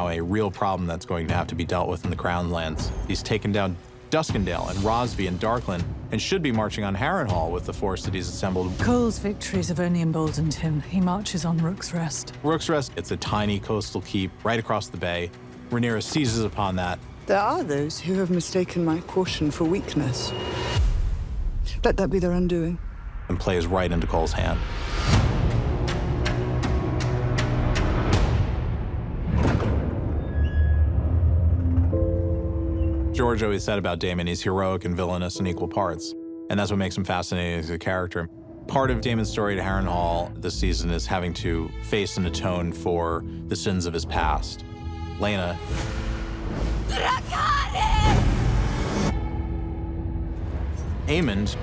now a real problem that's going to have to be dealt with in the Crown lands. He's taken down Duskendale and Rosby and Darkland and should be marching on Harrenhal with the force that he's assembled. Cole's victories have only emboldened him. He marches on Rook's Rest. Rook's Rest, it's a tiny coastal keep right across the bay. Rhaenyra seizes upon that. There are those who have mistaken my caution for weakness. Let that be their undoing. And plays right into Cole's hand. George always said about Daemon, he's heroic and villainous in equal parts. And that's what makes him fascinating as a character. Part of Daemon's story to Harrenhal this season is having to face and atone for the sins of his past. Laena. Aemond,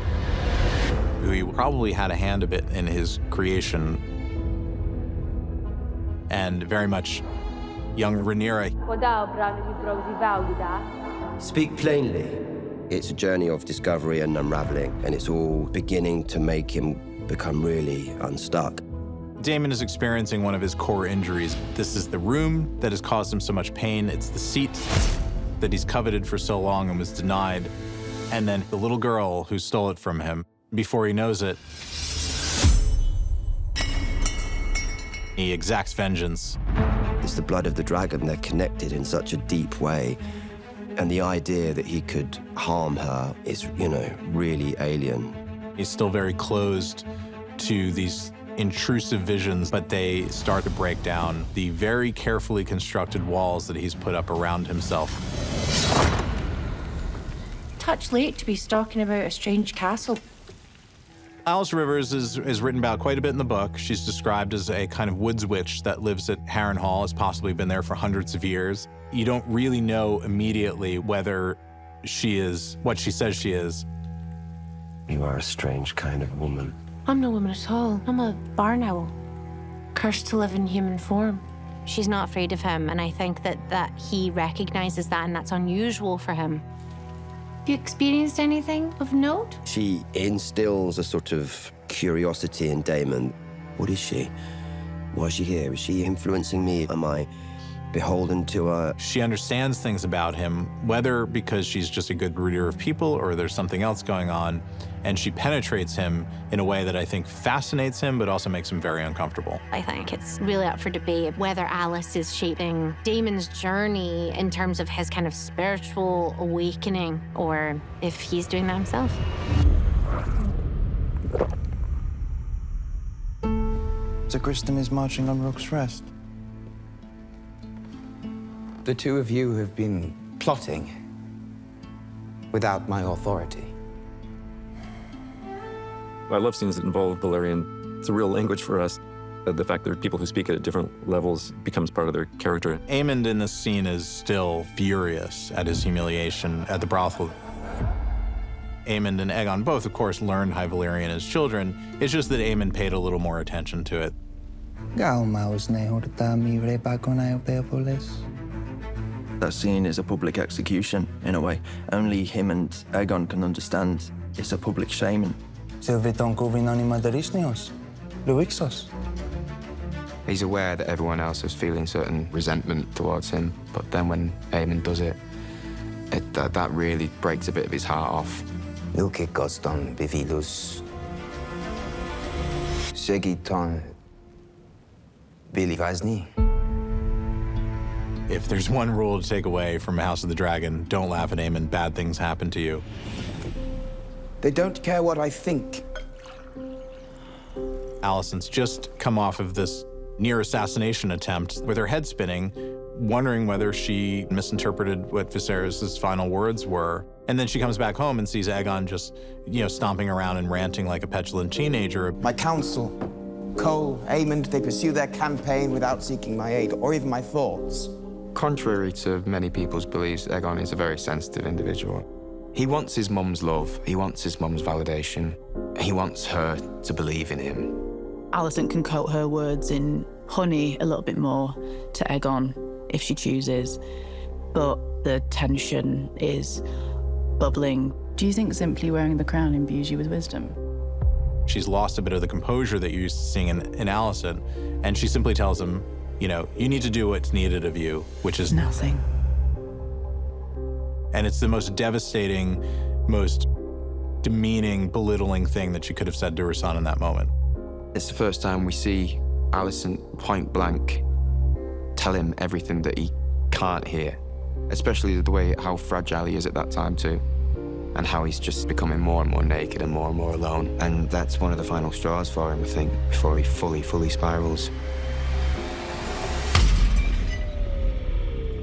who he probably had a hand a bit in his creation, and very much young Rhaenyra. Speak plainly. It's a journey of discovery and unraveling, and it's all beginning to make him become really unstuck. Daemon is experiencing one of his core injuries. This is the room that has caused him so much pain. It's the seat that he's coveted for so long and was denied. And then the little girl who stole it from him. Before he knows it, he exacts vengeance. It's the blood of the dragon. They're connected in such a deep way. And the idea that he could harm her is, you know, really alien. He's still very closed to these intrusive visions, but they start to break down the very carefully constructed walls that he's put up around himself. Touch late to be stalking about a strange castle. Alys Rivers is written about quite a bit in the book. She's described as a kind of woods witch that lives at Harrenhal, has possibly been there for hundreds of years. You don't really know immediately whether she is what she says she is. You are a strange kind of woman. I'm no woman at all. I'm a barn owl, cursed to live in human form. She's not afraid of him, and I think that he recognizes that, and that's unusual for him. Have you experienced anything of note? She instills a sort of curiosity in Daemon. What is she? Why is she here? Is she influencing me? Am I beholden to her? She understands things about him, whether because she's just a good reader of people or there's something else going on, and she penetrates him in a way that I think fascinates him, but also makes him very uncomfortable. I think it's really up for debate whether Alys is shaping Daemon's journey in terms of his kind of spiritual awakening, or if he's doing that himself. So Kristen is marching on Rook's Rest. The two of you have been plotting without my authority. I love scenes that involve Valyrian. It's a real language for us. The fact there are people who speak it at different levels becomes part of their character. Aemond in this scene is still furious at his humiliation at the brothel. Aemond and Aegon both, of course, learned High Valyrian as children. It's just that Aemond paid a little more attention to it. That scene is a public execution, in a way. Only him and Aegon can understand it's a public shaming. He's aware that everyone else is feeling certain resentment towards him, but then when Aemond does it, that really breaks a bit of his heart off. If there's one rule to take away from House of the Dragon, don't laugh at Aemond. Bad things happen to you. They don't care what I think. Alicent's just come off of this near assassination attempt with her head spinning, wondering whether she misinterpreted what Viserys' final words were. And then she comes back home and sees Aegon just, stomping around and ranting like a petulant teenager. My counsel, Cole, Aemond, they pursue their campaign without seeking my aid or even my thoughts. Contrary to many people's beliefs, Aegon is a very sensitive individual. He wants his mum's love. He wants his mum's validation. He wants her to believe in him. Alicent can coat her words in honey a little bit more to Aegon if she chooses, but the tension is bubbling. Do you think simply wearing the crown imbues you with wisdom? She's lost a bit of the composure that you're used to seeing in Alicent, and she simply tells him, You know, you need to do what's needed of you, which is Nothing. And it's the most devastating, most demeaning, belittling thing that she could have said to her son in that moment. It's the first time we see Alicent point blank tell him everything that he can't hear, especially the way how fragile he is at that time too, and how he's just becoming more and more naked and more alone. And that's one of the final straws for him, I think, before he fully spirals.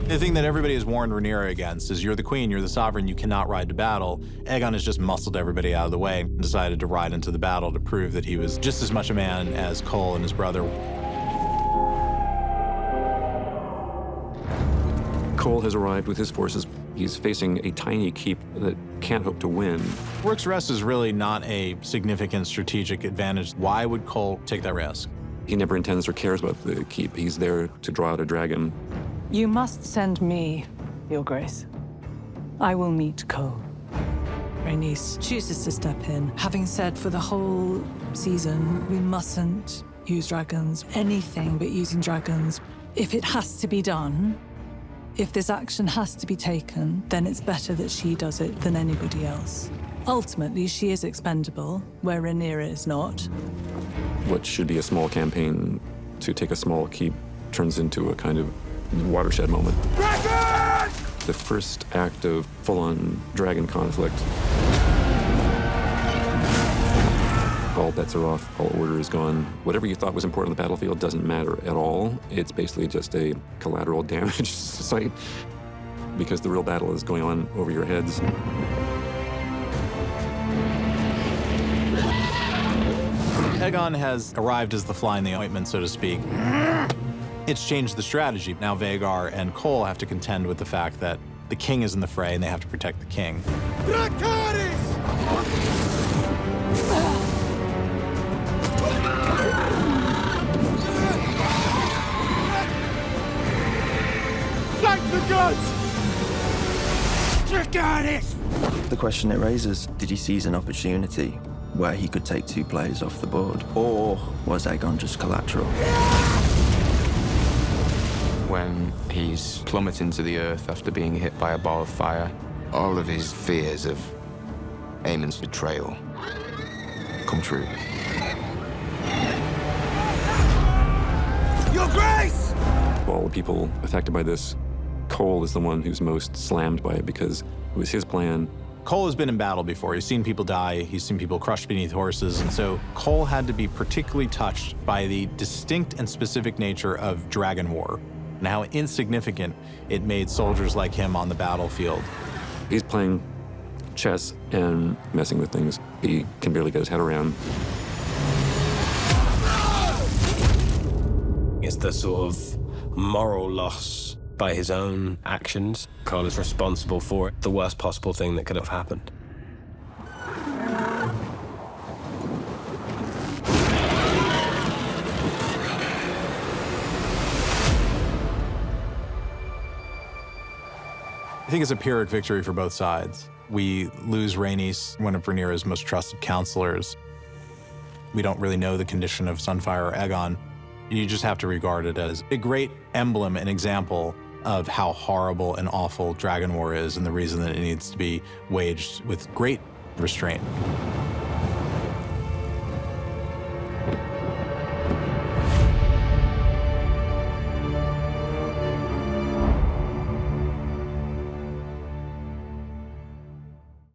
The thing that everybody has warned Rhaenyra against is you're the queen, you're the sovereign, you cannot ride to battle. Aegon has just muscled everybody out of the way and decided to ride into the battle to prove that he was just as much a man as Cole and his brother. Cole has arrived with his forces. He's facing a tiny keep that can't hope to win. Rook's Rest is really not a significant strategic advantage. Why would Cole take that risk? He never intends or cares about the keep. He's there to draw out a dragon. You must send me, Your Grace. I will meet Cole. Rhaenys chooses to step in, having said for the whole season, we mustn't use dragons, anything but using dragons. If it has to be done, if this action has to be taken, then it's better that she does it than anybody else. Ultimately, she is expendable, where Rhaenyra is not. What should be a small campaign to take a small keep turns into a kind of watershed moment. Dragon! The first act of full-on dragon conflict. All bets are off, all order is gone. Whatever you thought was important on the battlefield doesn't matter at all. It's basically just a collateral damage site because the real battle is going on over your heads. Aegon has arrived as the fly in the ointment, so to speak. It's changed the strategy. Now Vhagar and Cole have to contend with the fact that the king is in the fray and they have to protect the king. Thank the gods! The question it raises, did he seize an opportunity where he could take two players off the board? Or was Aegon just collateral? When he's plummeting to the earth after being hit by a ball of fire, all of his fears of Aemon's betrayal come true. Your Grace! Of all the people affected by this, Cole is the one who's most slammed by it because it was his plan. Cole has been in battle before. He's seen people die. He's seen people crushed beneath horses. And so Cole had to be particularly touched by the distinct and specific nature of dragon war and how insignificant it made soldiers like him on the battlefield. He's playing chess and messing with things he can barely get his head around. It's the sort of moral loss by his own actions. Cole is responsible for it, the worst possible thing that could have happened. I think it's a Pyrrhic victory for both sides. We lose Rhaenys, one of Rhaenyra's most trusted counselors. We don't really know the condition of Sunfire or Aegon. You just have to regard it as a great emblem and example of how horrible and awful dragon war is and the reason that it needs to be waged with great restraint.